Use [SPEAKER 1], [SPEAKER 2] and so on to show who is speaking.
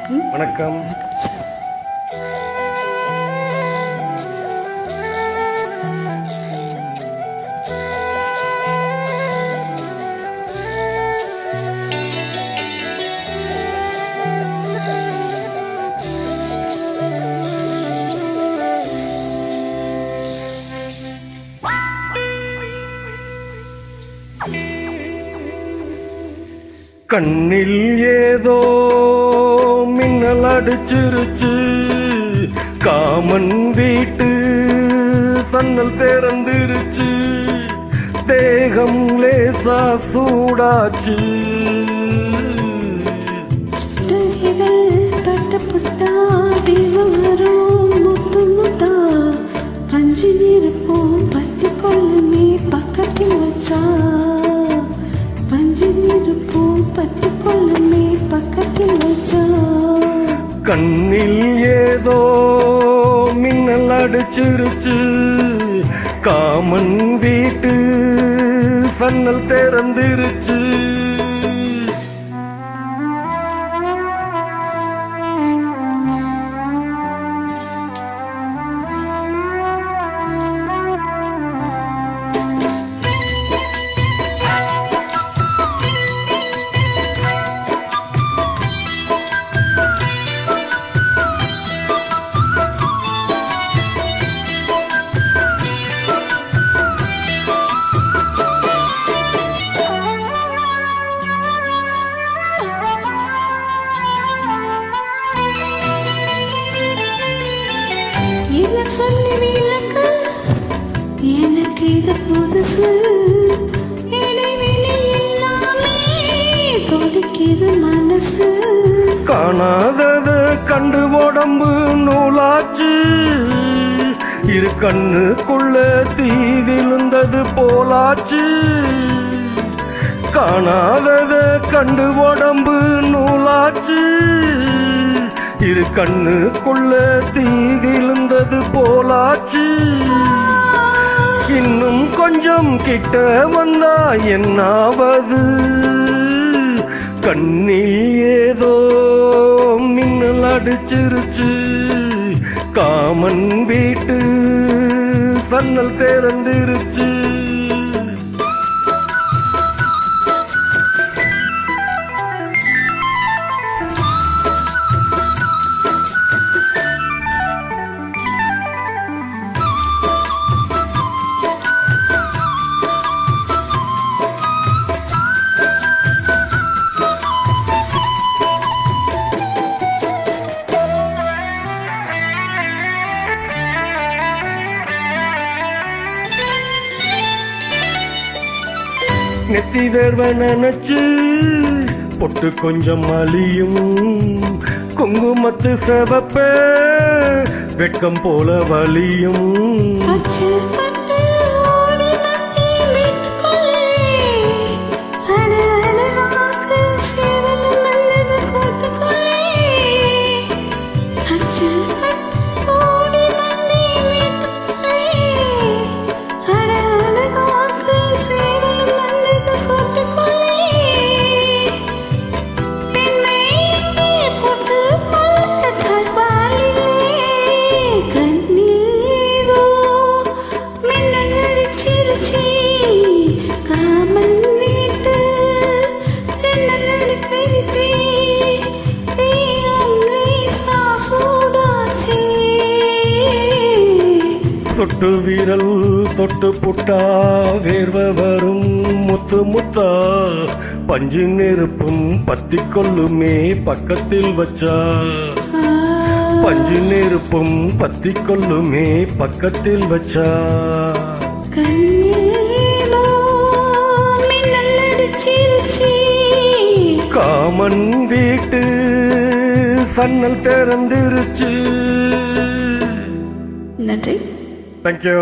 [SPEAKER 1] வணக்கம். கண்ணில் ஏதோ மின்னல் அடிச்சிருச்சு, காமன் வீட்டு சன்னல் திறந்துருச்சு, தேகம் லேசா சூடாச்சு.
[SPEAKER 2] தட்டப்பட்டா வரும் முத்து முத்தா, பஞ்சு நிருப்போம் பத்தி கொள்ளுமே பக்கத்தில் வச்சா, பஞ்சு நிருப்போம் பத்தி கொள்ளுமே பக்கத்தில் வச்சா.
[SPEAKER 1] கண்ணில் ஏதோ மின்னல் அடிச்சிருச்சு, காமன் வீட்டு சன்னல் திறந்துருச்சு.
[SPEAKER 2] என்ன சொல்லி விளக்கு, எனக்கு இது புதுசு, இடைவெளி எல்லாமே துடிக்குது மனசு.
[SPEAKER 1] காணாதத கண்டு உடம்பு நூலாச்சு, இரு கண்ணுக்குள்ள தீ விழுந்தது போலாச்சு. காணாதத கண்டு உடம்பு நூலாச்சு, இரு கண்ணுக்குள்ள தீ விழுந்தது போலாச்சு. இன்னும் கொஞ்சம் கிட்ட வந்தா என்னாவது, கண்ணில் ஏதோ மின்னல் அடிச்சிருச்சு, காமன் வீட்டு சன்னல் திறந்துருச்சு. நெத்தி வேர்வ நினைச்சு பொட்டு கொஞ்சம் அழியும், குங்குமத்து செவப்ப வெட்கம் போல வலியும். தொட்டு வீரல் தொட்டு புட்டா வேர்வ வரும் முத்து முத்தா, பஞ்சு நெருப்பும் பத்தி கொள்ளுமே பக்கத்தில் வச்சா, பஞ்சு நெருப்பும் பத்தி கொள்ளுமே பக்கத்தில் வச்சா. காமன் வீட்டு சன்னல் திறந்துருச்சு.
[SPEAKER 2] நன்றி.
[SPEAKER 1] Thank you.